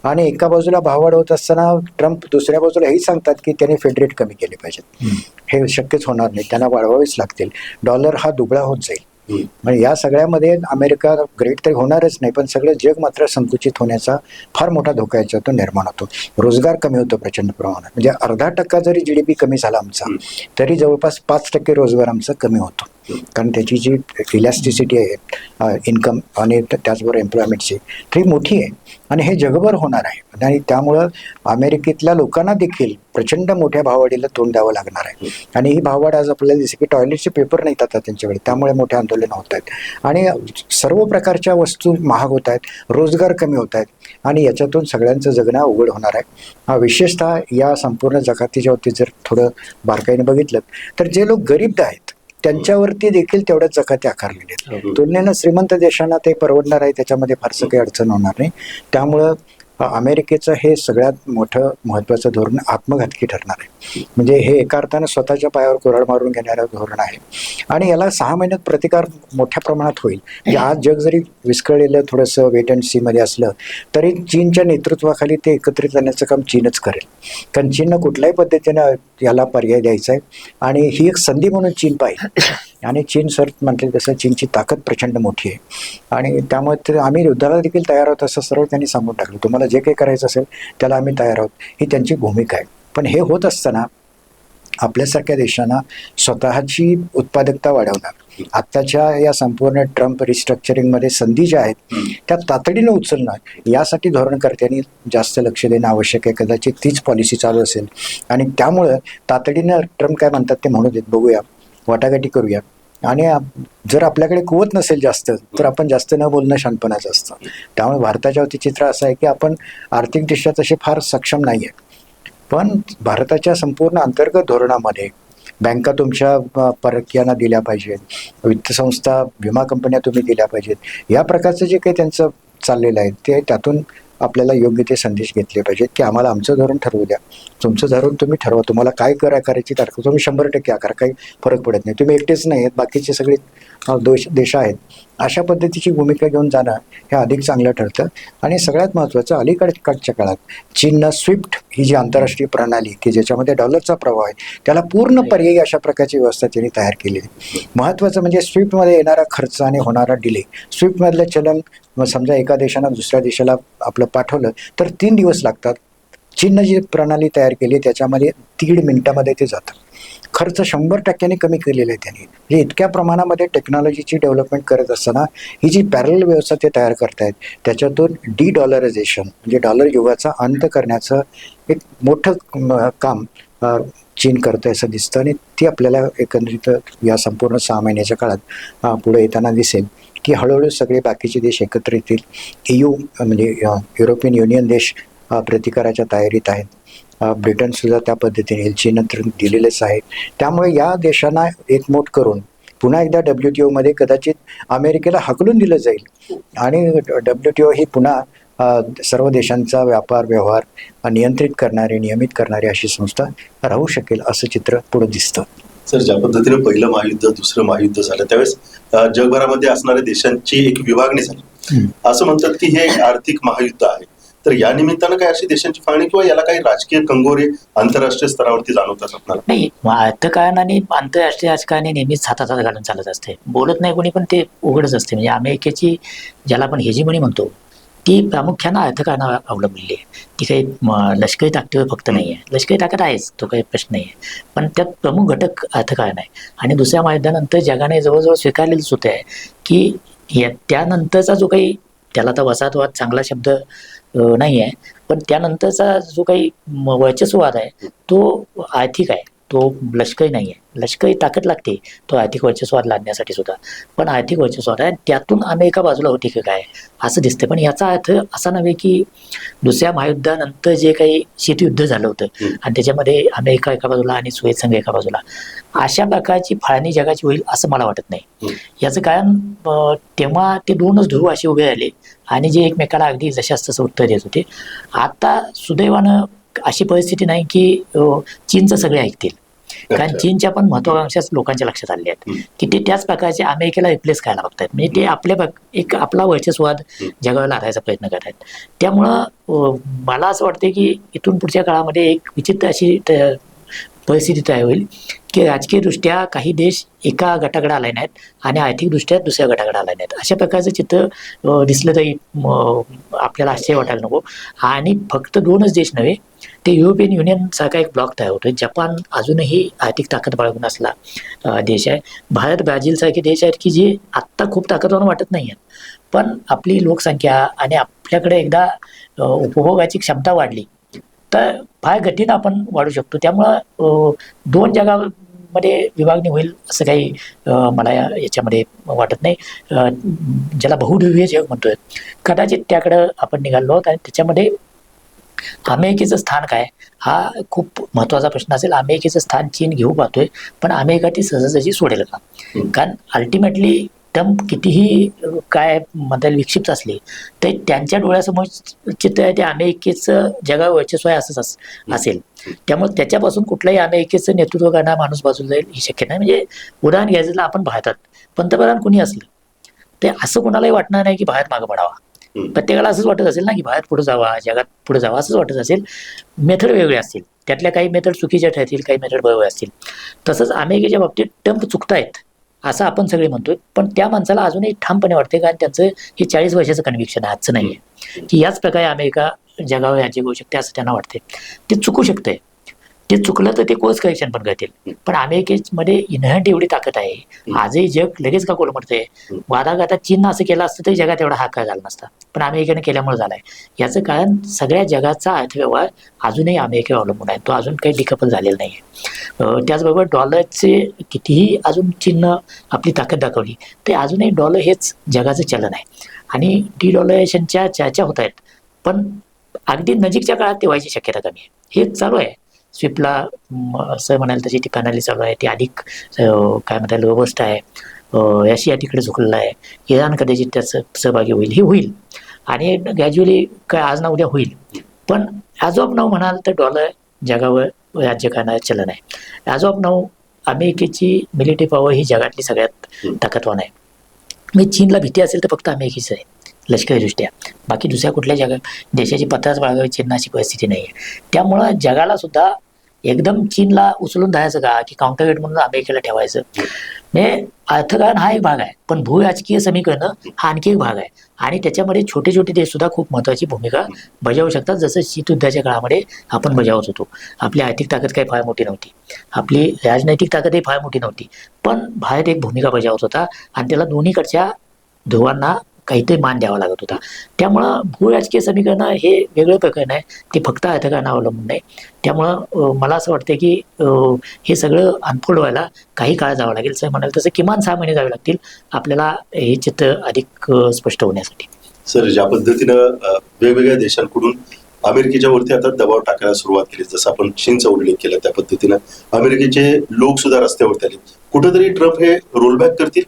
आणि एका बाजूला भाववाढ होत असताना ट्रम्प दुसऱ्या बाजूला हेही सांगतात की त्यांनी फेड रेट कमी केले पाहिजेत. हे शक्यच होणार नाही, त्यांना वाढवावेच लागतील. डॉलर हा दुबळा होत जाईल. म्हणजे या सगळ्यामध्ये अमेरिका ग्रेट तरी होणारच नाही, पण सगळं जग मात्र संकुचित होण्याचा फार मोठा धोका याच्यातून निर्माण होतो. रोजगार कमी होतो प्रचंड प्रमाणात. म्हणजे 0.5% जरी GDP कमी झाला आमचा तरी जवळपास 5% रोजगार आमचा कमी होतो. कारण त्याची जी इलॅस्टिसिटी आहे इन्कम आणि त्याचबरोबर एम्प्लॉयमेंटची ती मोठी आहे आणि हे जगभर होणार आहे. आणि त्यामुळं अमेरिकेतल्या लोकांना देखील प्रचंड मोठ्या भाववाढीला तोंड द्यावं लागणार आहे. आणि ही भाववाढ आज आपल्याला दिसते की टॉयलेटचे पेपर नाहीत आता त्यांच्याकडे, त्यामुळे मोठे आंदोलन होत आहेत आणि सर्व प्रकारच्या वस्तू महाग होत आहेत, रोजगार कमी होत आहेत आणि याच्यातून सगळ्यांचं जगणं अवघड होणार आहे. विशेषतः या संपूर्ण जगातीच्या बाबतीत जर थोडं बारकाईने बघितलं तर जे लोक गरीब आहेत त्यांच्यावरती देखील तेवढ्याच जकाती आकारलेले आहेत. तुलनेनं श्रीमंत देशांना ते परवडणार आहे, त्याच्यामध्ये फारसं काही अडचण होणार नाही. त्यामुळं अमेरिकेचं हे सगळ्यात मोठं महत्त्वाचं धोरण आत्मघातकी ठरणार आहे. म्हणजे हे एका अर्थानं स्वतःच्या पायावर कुऱ्हाड मारून घेणारं धोरण आहे आणि याला 6 महिन्यात प्रतिकार मोठ्या प्रमाणात होईल. म्हणजे आज जग जरी विस्कळलेलं थोडंसं वेट अँड सी मध्ये असलं तरी चीनच्या नेतृत्वाखाली ते एकत्रित आणण्याचं काम चीनच करेल. कारण चीननं कुठल्याही पद्धतीनं याला पर्याय द्यायचा आहे आणि ही एक संधी म्हणून चीन पाहिजे. आणि चीन सर म्हटले तसं चीनची ताकद प्रचंड मोठी आहे आणि त्यामुळे आम्ही युद्धाला देखील तयार आहोत असं सर्व त्यांनी सांगून टाकलं. तुम्हाला जे काही करायचं असेल त्याला आम्ही तयार आहोत, ही त्यांची भूमिका आहे. पण हे होत असताना आपल्यासारख्या देशांना स्वतःची उत्पादकता वाढवणं, आत्ताच्या या संपूर्ण ट्रम्प रिस्ट्रक्चरिंगमध्ये संधी ज्या आहेत त्या तातडीनं उचलणं यासाठी धोरणकर्त्यांनी जास्त लक्ष देणं आवश्यक आहे. कदाचित तीच पॉलिसी चालू असेल आणि त्यामुळं तातडीनं ट्रम्प काय म्हणतात ते म्हणू देत, बघूया, वाटाघाटी करूया. आणि जर आपल्याकडे कुवत नसेल जास्त तर आपण जास्त न बोलणं शहाणपणाचं असतं. त्यामुळे भारताच्या वती चित्र असं आहे की आपण आर्थिकदृष्ट्या तसे फार सक्षम नाही आहे, पण भारताच्या संपूर्ण अंतर्गत धोरणामध्ये बँका तुमच्या परकीयांना दिल्या पाहिजेत, वित्तसंस्था विमा कंपन्या तुम्ही दिल्या पाहिजेत, या प्रकारचं जे काही त्यांचं चाललेलं आहे ते त्यातून आपल्याला योग्य ते संदेश घेतले पाहिजेत की आम्हाला आमचं धोरण ठरवू द्या, तुमचं धोरण तुम्ही ठरवा, तुम्हाला काय करायची तारखे तुम्ही 100% आकार, काही फरक पडत नाही, तुम्ही एकटेच नाही आहेत, बाकीचे सगळे देश आहेत. अशा पद्धतीची भूमिका घेऊन जाणं हे अधिक चांगलं ठरतं. आणि सगळ्यात महत्त्वाचं, अलीकडच्या काळात चीननं स्विफ्ट ही जी आंतरराष्ट्रीय प्रणाली की ज्याच्यामध्ये डॉलरचा प्रभाव आहे, त्याला पूर्ण पर्यायी अशा प्रकारची व्यवस्था त्यांनी तयार केली आहे. महत्त्वाचं म्हणजे स्विफ्टमध्ये येणारा खर्च आणि होणारा डिले. स्विफ्टमधलं चलन समजा एका देशानं दुसऱ्या देशाला आपलं पाठवलं तर 3 दिवस लागतात. चीननं जी प्रणाली तयार केली त्याच्यामध्ये 1.5 मिनिटामध्ये ते जातं. खर्च 100% कमी केलेला आहे त्यांनी. म्हणजे इतक्या प्रमाणामध्ये टेक्नॉलॉजीची डेव्हलपमेंट करत असताना ही जी पॅरल व्यवस्था ते तयार करतायत, त्याच्यातून डॉलरायझेशन म्हणजे डॉलर युगाचा अंत करण्याचं एक मोठं काम चीन करतं असं दिसतं. आणि ती आपल्याला एकंदरीत या संपूर्ण 6 महिन्याच्या काळात पुढे येताना दिसेल की हळूहळू सगळे बाकीचे देश एकत्र येतील. EU म्हणजे युरोपियन युनियन देश प्रतिकाराच्या तयारीत आहेत. ब्रिटनसुद्धा त्या पद्धतीने येईल, चीन तर दिलेलेच आहे. त्यामुळे या देशांना एकमोट करून पुन्हा एकदा WTOमध्ये कदाचित अमेरिकेला हकलून दिलं जाईल आणि WTO ही पुन्हा सर्व देशांचा व्यापार व्यवहार नियंत्रित करणारी, नियमित करणारी अशी संस्था राहू शकेल असं चित्र पुढे दिसतं. सर, ज्या पद्धतीने पहिलं महायुद्ध, दुसरं महायुद्ध झालं त्यावेळेस जगभरामध्ये असणाऱ्या देशांची एक विभागणी झाली. असं म्हणतात की हे एक आर्थिक महायुद्ध आहे. तर या निमित्तानं काय अशी देशांची फाळणी किंवा याला काही राजकीय कंगोरे आंतरराष्ट्रीय स्तरावरती जाणवतात आपल्याला? नाही, अर्थकारण आणि आंतरराष्ट्रीय राजकारणी नेहमीच हातात घालून चालत असते. बोलत नाही कोणी, पण ते उघडच असते. म्हणजे अमेरिकेची ज्याला आपण हेजिमनी म्हणतो ती प्रामुख्यानं अर्थकारणावर अवलंबलेली आहे. ती काही लष्करी ताकदीवर फक्त नाही आहे. लष्करी ताकद आहेच, तो काही प्रश्न नाही आहे, पण त्यात प्रमुख घटक अर्थकारण आहे. आणि दुसऱ्या महायुद्धानंतर जगाने जवळजवळ स्वीकारलेलंच होतं आहे की त्यानंतरचा जो काही, त्याला तर वसाहतवाद चांगला शब्द नाही आहे, पण त्यानंतरचा जो काही वर्चस्ववाद आहे तो आर्थिक आहे, तो लष्करी नाही आहे. लष्करी ताकद लागते तो आर्थिक वर्चस्ववाद लादण्यासाठी सुद्धा, पण आर्थिक वर्चस्ववाद आहे त्यातून अमेरिका बाजूला होती की काय असं दिसतं. पण याचा अर्थ असा नव्हे की दुसऱ्या महायुद्धानंतर जे काही शीतयुद्ध झालं होतं आणि त्याच्यामध्ये अमेरिका एका बाजूला आणि सोव्हिएत संघ एका बाजूला, अशा प्रकारची फाळणी जगाची होईल असं मला वाटत नाही. याचं कारण तेव्हा ते दोनच ध्रुव असे उभे राहिले आणि जे एकमेकाला अगदी जशाच तसं उत्तर देत होते. आता सुदैवानं अशी परिस्थिती नाही की चीनचं सगळे ऐकतील, कारण चीनच्या पण महत्वाकांक्षाच लोकांच्या लक्षात आलेल्या आहेत की ते त्याच प्रकारचे अमेरिकेला रिप्लेस करायला बघतायत. म्हणजे ते एक आपला वर्चस्ववाद जगाला लादायचा प्रयत्न करत आहेत. त्यामुळं मला असं वाटतं की इथून पुढच्या काळामध्ये एक विचित्र अशी परिस्थिती तयार होईल की राजकीयदृष्ट्या काही देश एका गटाकडे आले नाहीत आणि आर्थिकदृष्ट्या दुसऱ्या गटाकडे आले नाहीत. अशा प्रकारचं चित्र दिसलं तरी आपल्याला आश्चर्य वाटायला नको. आणि फक्त 2च देश नव्हे, ते युरोपियन युनियन सारखा एक ब्लॉक तयार होतो. जपान अजूनही आर्थिक ताकद बाळगून असला देश आहे. भारत, ब्राझील सारखे देश आहेत की जे आत्ता खूप ताकदवान वाटत नाही आहेत, पण आपली लोकसंख्या आणि आपल्याकडे एकदा उपभोगाची क्षमता वाढली तर फार गतीनं आपण वाढू शकतो. त्यामुळं 2 जगामध्ये विभागणी होईल असं काही मला याच्यामध्ये वाटत नाही. ज्याला बहुध्रुवीय जग म्हणतोय, कदाचित त्याकडं आपण निघालो आहोत. आणि त्याच्यामध्ये अमेरिकेचं स्थान काय हा खूप महत्त्वाचा प्रश्न असेल. अमेरिकेचं स्थान चीन घेऊ पाहतोय, पण अमेरिका ती सहजासहजी सोडेल का? कारण अल्टिमेटली ट्रम्प कितीही काय म्हणता येईल विक्षिप्त असले तर त्यांच्या डोळ्यासमोर चित्र आहे ते अमेरिकेचं जगावर वर्चस्व आहे असंच असेल. त्यामुळे त्याच्यापासून कुठल्याही अमेरिकेचं नेतृत्व करणारा माणूस बाजूला जाईल ही शक्यता नाही. म्हणजे उदाहरण घ्यायचं, आपण भारतात पंतप्रधान कुणी असलं ते असं कोणालाही वाटणार नाही की भारत मागं पडावा. प्रत्येकाला असंच वाटत असेल ना की भारत पुढे जावा, जगात पुढे जावा असंच वाटत असेल. मेथड वेगळे असतील, त्यातल्या काही मेथड चुकीच्या ठरतील, काही मेथड बरोबर असतील. तसंच अमेरिकेच्या बाबतीत ट्रम्प चुकतायत असं आपण सगळे म्हणतोय, पण त्या माणसाला अजूनही ठामपणे वाटते, कारण त्यांचं हे 40 वर्षाचं कन्व्हिक्शन आहे, आजचं नाही आहे की याच प्रकारे अमेरिका जगावर राज्य करू शकते असं त्यांना वाटते. ते चुकू शकते. ते चुकलं तर ते कोर्स करेक्शन पण करतील. पण अमेरिकेमध्ये इनहॅरंट एवढी ताकद आहे, आजही जग लगेच का कोलमडतंय. वादाघातात चीननं असं केलं असतं तरी जगात एवढा हाकार झाला नसता, पण अमेरिकेने केल्यामुळे झालाय. याचं कारण सगळ्या जगाचा अर्थव्यवहार अजूनही अमेरिकेवर अवलंबून आहे, तो अजून काही डिकपल झालेला नाही आहे. त्याचबरोबर डॉलरचे कितीही अजून चीननं आपली ताकद दाखवली ते अजूनही डॉलर हेच जगाचं चलन आहे आणि डिडॉलरेशनच्या चर्चा होत आहेत, पण अगदी नजीकच्या काळात ते व्हायची शक्यता कमी आहे. हे चालू आहे. स्विफ्टला असं म्हणायला तशी ती प्रणाली चालू आहे, ती अधिक काय म्हणता येईल रोबस्ट आहे. रशिया तिकडे झुकलेला आहे. इराण कदाचित त्याचं सहभागी होईल, हे होईल. आणि ग्रॅज्युअली काय आज ना उद्या होईल. पण ॲज ऑफ नाऊ म्हणाल तर डॉलर जगावर राज्य करणारं चलन आहे. ॲज ऑफ नाऊ अमेरिकेची मिलिटरी पॉवर ही जगातली सगळ्यात ताकदवान आहे. म्हणजे चीनला भीती असेल तर फक्त अमेरिकेच आहे लष्करीदृष्ट्या. बाकी दुसऱ्या कुठल्या देशाची पत्राच बाळगावी चीनची परिस्थिती नाही आहे. त्यामुळं जगाला सुद्धा एकदम चीनला उचलून धरायचं का की काउंटरवेट म्हणून अमेरिकेला ठेवायचं. म्हणजे अर्थकारण हा एक भाग आहे, पण भूराजकीय समीकरणं हा आणखी एक भाग आहे. आणि त्याच्यामध्ये छोटे छोटे देश सुद्धा खूप महत्त्वाची भूमिका बजावू शकतात, जसं शीतयुद्धाच्या काळामध्ये आपण बजावत होतो. आपली आर्थिक ताकद काही फार मोठी नव्हती, आपली राजनैतिक ताकदही फार मोठी नव्हती, पण भारत एक भूमिका बजावत होता आणि त्याला दोन्हीकडच्या ध्रुवांना काहीतरी मान द्यावा लागत होता. त्यामुळं भूराजकीय समीकरणं हे वेगळं प्रकरण आहे, ते फक्त अर्थकारणावर अवलंबून आहे. त्यामुळं मला असं वाटतं की हे सगळं अनफोल्ड व्हायला काही काळ जावं लागेल. सर म्हणाल तसं किमान 6 महिने जावे लागतील आपल्याला हे चित्र अधिक स्पष्ट होण्यासाठी. सर, ज्या पद्धतीनं वेगवेगळ्या देशांकडून अमेरिकेच्या वरती आता दबाव टाकायला सुरुवात केली, जसं आपण चीनचा उल्लेख केला त्या पद्धतीनं अमेरिकेचे लोक सुद्धा रस्त्यावरती आले, कुठेतरी ट्रम्प हे रोलबॅक करतील?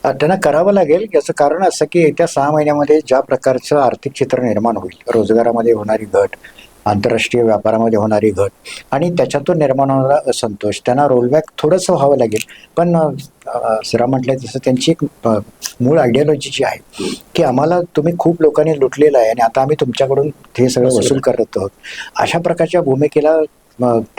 त्यांना करावं लागेल. याचं कारण असं की येत्या 6 महिन्यामध्ये ज्या प्रकारचं आर्थिक चित्र निर्माण होईल, रोजगारामध्ये होणारी घट, आंतरराष्ट्रीय व्यापारामध्ये होणारी घट आणि त्याच्यातून निर्माण होणारा असंतोष, त्यांना रोलबॅक थोडंसं व्हावं लागेल. पण सरा म्हटलं तसं त्यांची एक मूळ आयडियोलॉजी जी आहे की आम्हाला तुम्ही खूप लोकांनी लुटलेलं आहे आणि आता आम्ही तुमच्याकडून हे सगळं वसूल करत आहोत, अशा प्रकारच्या भूमिकेला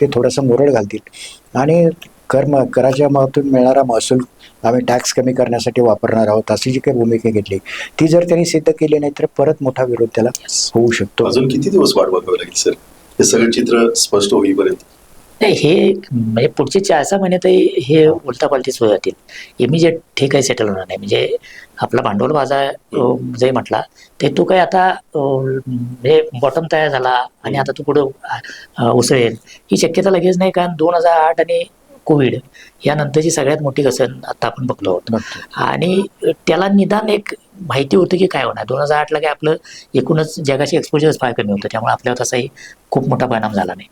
ते थोडंसं मुरड घालतील आणि कराच्या मातून मिळणारा महसूल आम्ही टॅक्स कमी करण्यासाठी वापरणार आहोत अशी जी काही भूमिका घेतली ती जर त्यांनी सिद्ध केली नाही तर परत मोठा विरोध त्याला होऊ शकतो. अजून किती दिवस वाट बघावी लागेल सर हे सगळं चित्र स्पष्ट होईपर्यंत? नाही, हे म्हणजे पुढचे 4-6 महिन्यातही हे उलटापालटी सुरू जातील. इमिजिएट हे काही सेटल होणार नाही. म्हणजे आपला भांडवल बाजार जरी म्हटला तर तो काही आता म्हणजे बॉटम तयार झाला आणि आता तो पुढं उसळेल ही शक्यता लगेच नाही. कारण 2008 आणि कोविड यानंतरची सगळ्यात मोठी घसरण आता आपण बघतो आहोत आणि त्याला निदान एक माहिती होतं की काय होणार. 2008ला काय आपलं एकूणच जगाची एक्सपोजर फार कमी होतं, त्यामुळे आपल्यावर तसाही खूप मोठा परिणाम झाला नाही.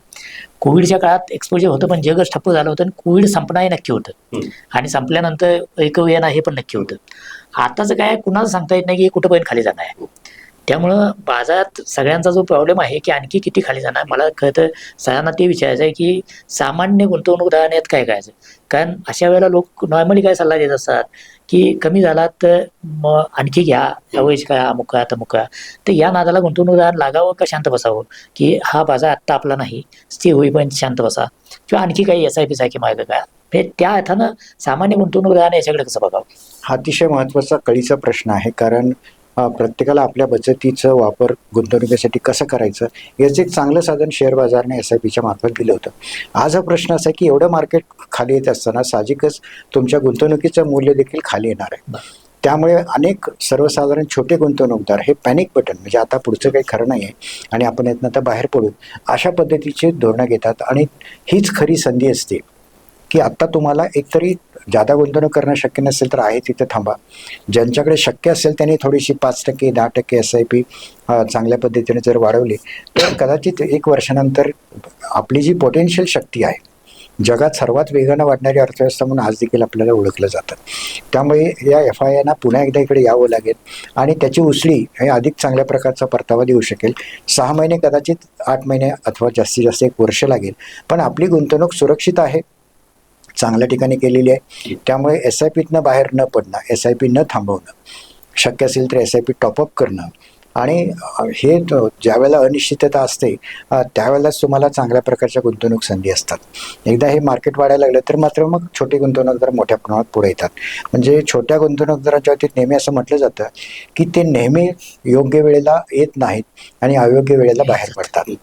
कोविडच्या काळात एक्सपोजर होतं पण जगच ठप्प झालं होतं आणि कोविड संपणारही नक्की होतं आणि संपल्यानंतर रिकव्हरी येणार हे पण नक्की होतं. आताचं काय कुणाला सांगता येत नाही की कुठंपर्यंत खाली जाणार आहे. त्यामुळं बाजारात सगळ्यांचा जो प्रॉब्लेम आहे की आणखी किती खाली जाणार, मला खरं तर सगळ्यांना ते विचारायचं आहे की सामान्य गुंतवणूकदारांनी काय करायचं. कारण अशा वेळेला लोक नॉर्मली काय सल्ला देत असतात की कमी झाला तर मग आणखी घ्या, यावेळेस काय अमुक करा तमुक करा. तर या नादाला गुंतवणूकदार लागावं का शांत बसावं की हा बाजार आत्ता आपला नाही, स्थिर होईपर्यंत शांत बसा किंवा आणखी काही SIP सारखी मार्ग काय. म्हणजे त्या अर्थानं सामान्य गुंतवणूकदाराने याच्याकडे कसं बघावं हा अतिशय महत्त्वाचा कळीचा प्रश्न आहे. कारण प्रत्येकाला आपल्या बचतीचं वापर गुंतवणुकीसाठी कसं करायचं याचं एक चांगलं साधन शेअर बाजारने SIPच्या मार्फत दिलं होतं. आज हा प्रश्न असा की एवढं मार्केट खाली येत असताना साहजिकच तुमच्या गुंतवणुकीचं मूल्य देखील खाली येणार आहे. त्यामुळे अनेक सर्वसाधारण छोटे गुंतवणूकदार हे पॅनिक बटन म्हणजे आता पुढचं काही खरं नाही आहे आणि आपण यातनं आता बाहेर पडू अशा पद्धतीची धोरणं घेतात आणि हीच खरी संधी असते की आत्ता तुम्हाला एकतरी जादा गुंतवणूक करणं शक्य नसेल तर आहे तिथे थांबा. ज्यांच्याकडे शक्य असेल त्यांनी थोडीशी 5%, 10% SIP चांगल्या पद्धतीने जर वाढवली तर कदाचित 1 वर्षानंतर आपली जी पोटेन्शियल शक्ती आहे, जगात सर्वात वेगानं वाढणारी अर्थव्यवस्था म्हणून आज देखील आपल्याला ओळखलं जातं. त्यामुळे या FIIना पुन्हा एकदा इकडे यावं लागेल आणि त्याची उसळी हे अधिक चांगल्या प्रकारचा परतावा देऊ शकेल. 6 महिने कदाचित 8 महिने अथवा जास्तीत जास्त 1 वर्ष लागेल, पण आपली गुंतवणूक सुरक्षित आहे, चांगल्या ठिकाणी केलेली आहे. त्यामुळे SIPतनं बाहेर न पडणं, SIP न थांबवणं, शक्य असेल तर SIP टॉपअप करणं आणि हे ज्यावेळेला अनिश्चितता असते त्यावेळेलाच तुम्हाला चांगल्या प्रकारच्या गुंतवणूक संधी असतात. एकदा हे मार्केट वाढायला लागलं तर मात्र मग छोटे गुंतवणूकदार मोठ्या प्रमाणात पुढे येतात. म्हणजे छोट्या गुंतवणूकदारांच्या बाबतीत नेहमी असं म्हटलं जातं की ते नेहमी योग्य वेळेला येत नाहीत आणि अयोग्य वेळेला बाहेर पडतात.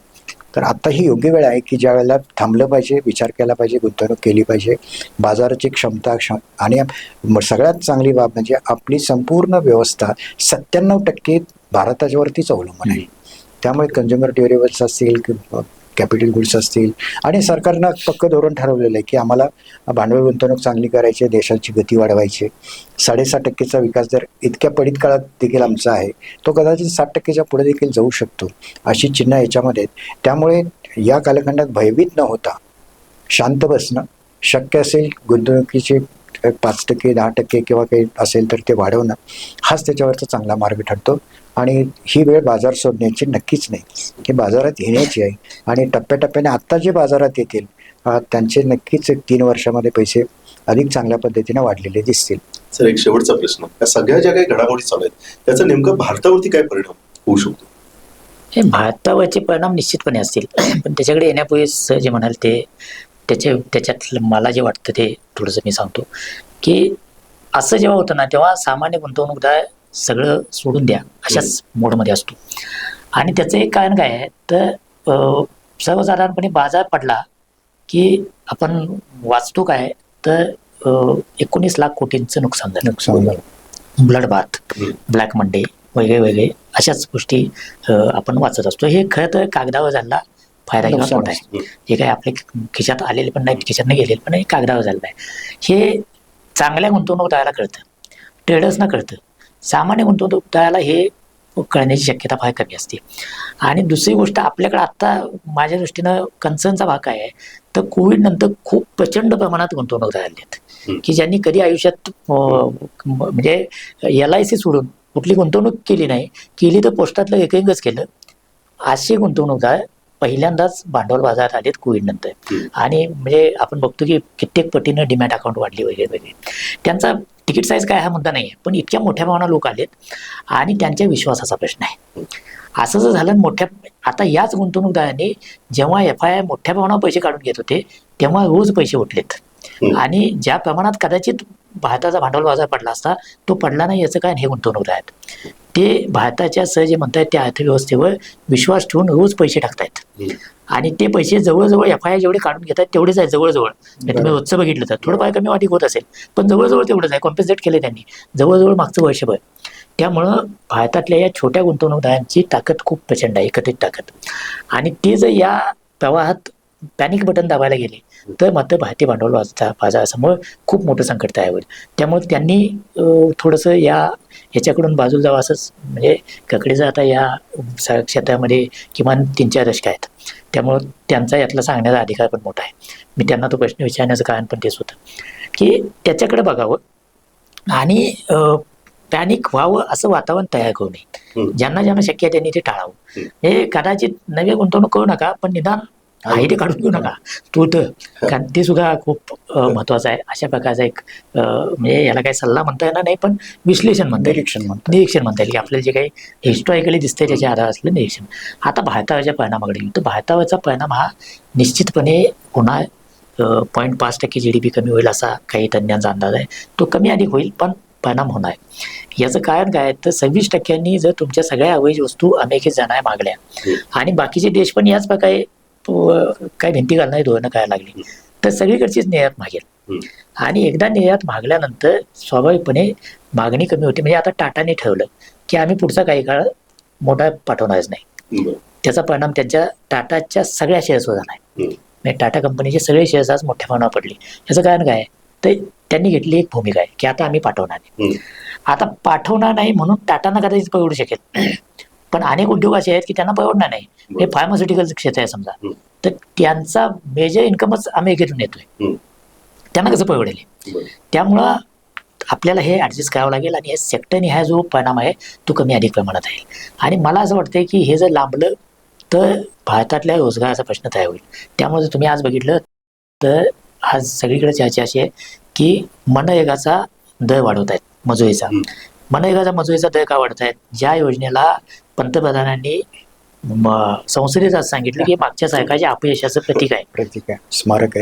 तर आत्ता ही योग्य वेळ आहे की ज्या वेळेला थांबलं पाहिजे, विचार केला पाहिजे, गुंतवणूक केली पाहिजे. बाजाराची क्षमता आणि सगळ्यात चांगली बाब म्हणजे आपली संपूर्ण व्यवस्था 97% भारताच्यावरतीच अवलंबून आहे. त्यामुळे कंझ्युमर ड्युरेबल्स असतील, कॅपिटल गुड्स असतील आणि सरकारनं पक्कं धोरण ठरवलेलं आहे की आम्हाला भांडवल गुंतवणूक चांगली करायची, देशाची गती वाढवायची. 6.5%चा विकास दर इतक्या पडीत काळात देखील आमचा आहे, तो कदाचित 7%च्या पुढे देखील जाऊ शकतो, अशी चिन्ह याच्यामध्ये. त्यामुळे या कालखंडात भयभीत न होता शांत बसणं, शक्य असेल गुंतवणुकीचे 5%, 10% किंवा काही असेल तर ते वाढवणं हाच त्याच्यावरचा चांगला मार्ग ठरतो. आणि ही वेळ बाजार सोडण्याची नक्कीच नाही, ही बाजारात येण्याची आहे. आणि टप्प्याटप्प्याने आत्ता जे बाजारात येतील त्यांचे नक्कीच 3 वर्षामध्ये पैसे अधिक चांगल्या पद्धतीने वाढलेले दिसतील. सर, एक शेवटचा प्रश्न, या सगळ्या ज्या काही घडामोडी चालू आहेत त्याचा नेमका भारतावरती काय परिणाम होऊ शकतो? हे भारतावरचे परिणाम निश्चितपणे असतील, पण त्याच्याकडे येण्यापूर्वी सर जे म्हणाल ते त्याच्यात मला जे वाटतं ते थोडंसं मी सांगतो की असं जेव्हा होतं ना तेव्हा सामान्य गुंतवणूकदार सगळं सोडून द्या अशाच मोडमध्ये असतो. आणि त्याचं एक कारण काय आहे तर सर्वसाधारणपणे बाजार पडला की आपण वाचतो काय तर 19 लाख कोटींचं नुकसान झालं. ब्लड बाथ, ब्लॅक मंडे वगैरे वगैरे अशाच गोष्टी आपण वाचत असतो. हे खरं तर कागदावर झाला फायदा किंवा तोटा आहे. हे काय आपल्या खिशात आलेले पण नाही, खिशातनं गेलेले पण नाही, कागदावर झालेलं आहे. हे चांगल्या गुंतवणूकदाराला कळतं, ट्रेडर्सना कळतं. सामान्य गुंतवणूकदाराला हे कळण्याची शक्यता फार कमी असते. आणि दुसरी गोष्ट आपल्याकडे आत्ता माझ्या दृष्टीनं कन्सर्नचा भाग काय आहे तर कोविड नंतर खूप प्रचंड प्रमाणात गुंतवणूकदार आले आहेत की ज्यांनी कधी आयुष्यात म्हणजे LIC सोडून कुठली गुंतवणूक केली नाही, केली तर पोस्टातलं एकच केलं. असे गुंतवणूकदार पहिल्यांदाच भांडवल बाजारात आलेत कोविड नंतर. आणि म्हणजे आपण बघतो की कित्येक पटीनं डीमॅट अकाउंट वाढली वगैरे वगैरे. त्यांचा तिकीट साईज काय हा मुद्दा नाही आहे, पण इतक्या मोठ्या प्रमाणात लोक आलेत आणि त्यांच्या विश्वासाचा प्रश्न आहे. असं जर झालं मोठ्या, आता याच गुंतवणूकदारांनी जेव्हा FII मोठ्या प्रमाणावर पैसे काढून घेत होते तेव्हा रोज पैसे उठलेत. आणि ज्या प्रमाणात कदाचित भारताचा भांडवल बाजार पडला असता तो पडला नाही याचं काय हे गुंतवणूकदार आहेत. ते भारताच्या सर जे म्हणतात त्या अर्थव्यवस्थेवर विश्वास ठेवून रोज पैसे टाकतायत. आणि ते पैसे जवळजवळ FII जेवढे काढून घेतात तेवढेच आहे जवळजवळ. तुम्ही रोजचं बघितलं तर थोडं फार कमी वाढीक होत असेल पण जवळजवळ तेवढंच आहे. कॉम्पेन्सेट केले त्यांनी जवळजवळ मागचं वर्षभर. त्यामुळं भारतातल्या या छोट्या गुंतवणूकदारांची ताकद खूप प्रचंड आहे, एकत्रित ताकद. आणि ते जर या प्रवाहात पॅनिक बटन दाबायला गेले तर मात्र भारतीय भांडवल बाजारासमोर खूप मोठं संकट तयार होईल. त्यामुळे त्यांनी थोडंसं याच्याकडून बाजूला जावं असंच, म्हणजे ककडीचं आता या क्षेत्रामध्ये किमान 3-4 दशक आहेत. त्यामुळं त्यांचा यातला सांगण्याचा अधिकार पण मोठा आहे. मी त्यांना तो प्रश्न विचारण्याचं कारण पण तेच होतं की त्याच्याकडे बघावं आणि पॅनिक व्हावं असं वातावरण तयार करू नये. ज्यांना ज्यांना शक्य आहे त्यांनी ते टाळावं. हे कदाचित नवे गुंतवणूक करू नका पण निदान आहे ते काढून घेऊ नका तूट, कारण ते सुद्धा खूप महत्वाचं आहे. अशा प्रकारचा एक म्हणजे याला काही सल्ला म्हणता येणार नाही पण विश्लेषण म्हणता येईल, निरीक्षण म्हणता येईल की आपल्याला जे काही हिस्टॉरिकली दिसतंय त्याच्या आधार असलेलं निरीक्षण. आता भारताच्या परिणामाकडे येईल तर भारतावरचा परिणाम हा निश्चितपणे होणार. 0.5% GDP कमी होईल असा काही तज्ञांचा अंदाज आहे. तो कमी अधिक होईल पण परिणाम होणार. याचं कारण काय तर 26% जर तुमच्या सगळ्या अवैध वस्तू अमेरिकेत जाणार मागल्या आणि बाकीचे देश पण याच प्रकारे काय भिंती घालणारी धोरणं करायला लागली तर सगळीकडचीच निर्यात मागेल. आणि एकदा निर्यात मागल्यानंतर स्वाभाविकपणे मागणी कमी होते. म्हणजे आता टाटाने ठरवलं की आम्ही पुढचा काही काळ मोठा पाठवणारच नाही. त्याचा परिणाम त्यांच्या टाटाच्या सगळ्या शेअर्सवर झाला आहे. म्हणजे टाटा कंपनीचे सगळे शेअर्स आज मोठ्या प्रमाणावर पडले. याचं कारण काय तर त्यांनी घेतली एक भूमिका आहे की आता आम्ही पाठवणार नाही. आता पाठवणार नाही म्हणून टाटांना कदाचित परवडू शकेल पण अनेक उद्योग असे आहेत की त्यांना परवडणार नाही. हे फार्मास्युटिकल क्षेत्र आहे समजा तर त्यांचा मेजर इन्कमच अमेरिकेतून येतोय. त्यांना कसं परवडेल? त्यामुळं आपल्याला हे ॲडजस्ट करावं लागेल आणि हे सेक्टरने हा जो परिणाम आहे तो कमी अधिक प्रमाणात आहे. आणि मला असं वाटतंय की हे जर लांबलं तर भारतातल्या रोजगाराचा प्रश्न तयार होईल. त्यामुळे तुम्ही आज बघितलं तर आज सगळीकडे चर्चा अशी आहे की मनरेगाचा दर वाढवत आहेत, मजुरीचा. मनरेगाचा मजुरीचा दर का वाढत आहेत? ज्या योजनेला पंतप्रधानांनी संसदेत आज सांगितलं की मागच्या सरकारच्या अपयशाचं प्रतीक आहे, स्मारक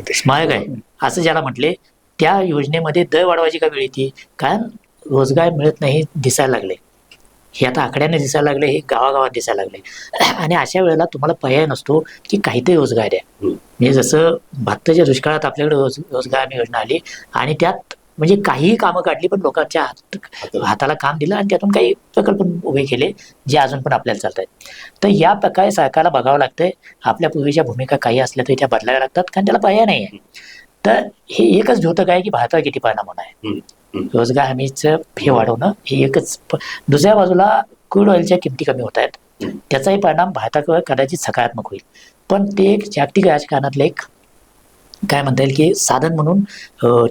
आहे असं ज्याला म्हटले, त्या योजनेमध्ये दर वाढवायची का वेळ येते? कारण रोजगार मिळत नाही दिसायला लागले. हे आता आकड्याने दिसायला लागले, हे गावागावात दिसायला लागले. आणि अशा वेळेला तुम्हाला पर्याय नसतो की काहीतरी रोजगार द्या. म्हणजे जसं भाताच्या दुष्काळात आपल्याकडे रोजगार योजना आली आणि त्यात म्हणजे काहीही कामं काढली पण लोकांच्या हाताला काम दिलं आणि त्यातून काही प्रकल्प उभे केले जे अजून पण आपल्याला चालत आहेत. तर या प्रकारे सरकारला बघावं लागतंय. आपल्या पूर्वीच्या भूमिका काही असल्या तरी त्या बदलाव्या लागतात कारण त्याला पर्याय नाही आहे. तर हे एकच द्योतक आहे की भारतावर किती परिणाम होणार आहे. रोजगार हमीचं हे वाढवणं हे एकच. दुसऱ्या बाजूला क्रूड ऑइलच्या किमती कमी होत आहेत, त्याचाही परिणाम भारतावर कदाचित सकारात्मक होईल. पण ते एक जागतिक राजकारणातलं एक काय म्हणता येईल की साधन म्हणून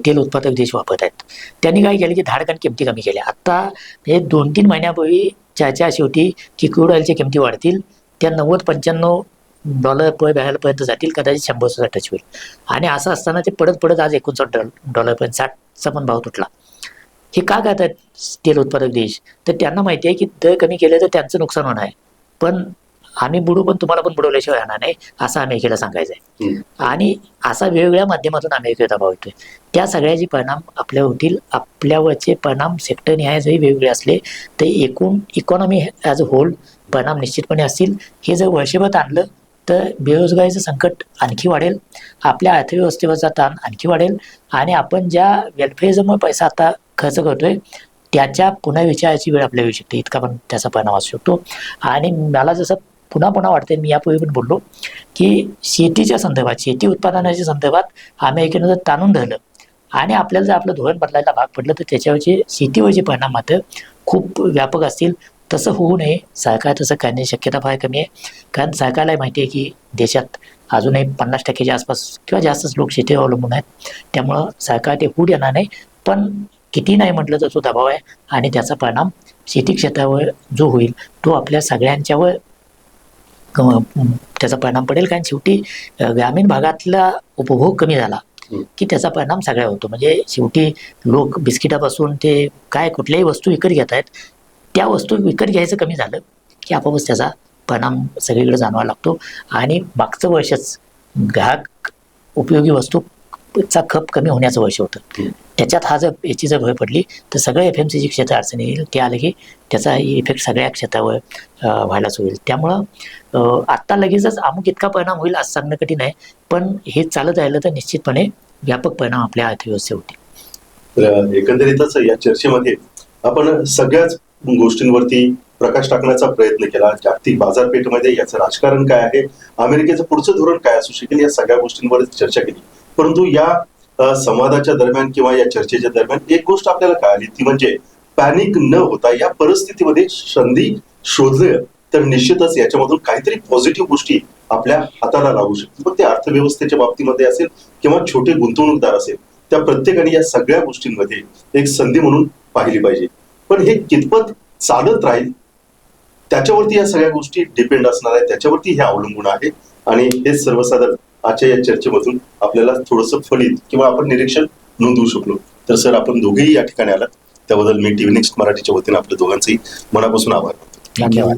तेल उत्पादक देश वापरत आहेत. त्यांनी काय केलं की धाडकन किमती कमी केल्या. आता हे 2-3 महिन्यापूर्वी चर्चा शेवटी की क्रूड ऑइलच्या किमती वाढतील, त्या $90-95 पर बॅरलपर्यंत जातील, कदाचित 100 सुद्धा टच होईल. आणि असं असताना ते पडत आज $59 60चा पण भाव तुटला. हे का करतात तेल उत्पादक देश? तर त्यांना माहिती आहे की दर कमी केले तर त्यांचं नुकसान होणार आहे, पण आम्ही बुडू पण तुम्हाला पण बुडवल्याशिवाय राहणार नाही असं अमेरिकेला सांगायचं आहे. आणि असा वेगवेगळ्या माध्यमातून अमेरिकेचा दबाव येतोय. त्या सगळ्याचे परिणाम आपल्यावर होतील. आपल्यावरचे परिणाम सेक्टर निहाय जरी वेगवेगळे असले तर एकूण इकॉनॉमी ॲज अ होल परिणाम निश्चितपणे असतील. हे जर वर्षभर आणलं तर बेरोजगारीचं संकट आणखी वाढेल, आपल्या अर्थव्यवस्थेवरचा ताण आणखी वाढेल, आणि आपण ज्या वेलफेअरमुळे पैसा आता खर्च करतोय त्याच्या पुन्हा विचाराची वेळ आपल्या येऊ शकते, इतका पण त्याचा परिणाम असू शकतो. आणि मला जसं पुन्हा वाटते, मी यापूर्वी पण बोललो की शेतीच्या संदर्भात, शेती उत्पादनाच्या संदर्भात अमेरिकेनं जर ताणून धरलं आणि आपल्याला जर आपलं धोरण बदलायला भाग पडलं तर त्याच्यावरचे शेतीवरचे परिणाम मात्र खूप व्यापक असतील. तसं होऊ नये, सरकार तसं करण्याची शक्यता फार कमी आहे. कारण सरकारला माहिती आहे की देशात अजूनही 50%च्या आसपास किंवा जास्तच लोक शेतीवर अवलंबून आहेत. त्यामुळं सरकार ते होऊ देणार नाही, पण किती नाही म्हटलं तर तो दबाव आहे आणि त्याचा परिणाम शेती क्षेत्रावर जो होईल तो आपल्या सगळ्यांच्यावर त्याचा परिणाम पडेल. कारण शेवटी ग्रामीण भागातला उपभोग कमी झाला की त्याचा परिणाम सगळ्यावर होतो. म्हणजे शेवटी लोक बिस्किटापासून ते काय कुठल्याही वस्तू विकत घेत आहेत, त्या वस्तू विकत घ्यायचं कमी झालं की आपोआपच त्याचा परिणाम सगळीकडे जाणवायला लागतो. आणि मागचं वर्षच ग्राहक उपयोगी वस्तूचा खप कमी होण्याचं वर्ष होतं. त्याच्यात याची जर भर पडली तर सगळं FMCG क्षेत्र अडचणी येईल. ते आलं की त्याचा इफेक्ट सगळ्या क्षेत्रावर व्हायलाच होईल. त्यामुळं आत्ता लगेचच अमुक इतका परिणाम होईल असं सांगणं कठीण आहे, पण हे चालत राहिलं तर निश्चितपणे व्यापक परिणाम आपल्या अर्थव्यवस्थेवरती. तर एकंदरीतच या चर्चेमध्ये आपण सगळ्याच गोष्टींवरती प्रकाश टाकण्याचा प्रयत्न केला. जागतिक बाजारपेठेमध्ये याचं राजकारण काय आहे, अमेरिकेचं पुढचं धोरण काय असू शकेल, या सगळ्या गोष्टींवर चर्चा केली. परंतु या संवादाच्या दरम्यान किंवा या चर्चेच्या दरम्यान एक गोष्ट आपल्याला कळाली, ती म्हणजे पॅनिक न होता या परिस्थितीमध्ये संधी शोधल्या तर निश्चितच याच्यामधून काहीतरी पॉझिटिव्ह गोष्टी आपल्या हाताला लागू शकतील. मग ते अर्थव्यवस्थेच्या बाबतीमध्ये असेल किंवा छोटे गुंतवणूकदार असेल, त्या प्रत्येकाने या सगळ्या गोष्टींमध्ये एक संधी म्हणून पाहिली पाहिजे. पण हे कितपत चालत राहील त्याच्यावरती या सगळ्या गोष्टी डिपेंड असणार आहे, त्याच्यावरती हे अवलंबून आहे. आणि हे सर्वसाधारण आजच्या या चर्चेमधून आपल्याला थोडंसं फलित किंवा आपण निरीक्षण नोंदवू शकलो. तर सर, आपण दोघेही या ठिकाणी आलात त्याबद्दल मी TV नेक्स्ट मराठीच्या वतीने आपल्या दोघांचेही मनापासून आभार मानतो. धन्यवाद.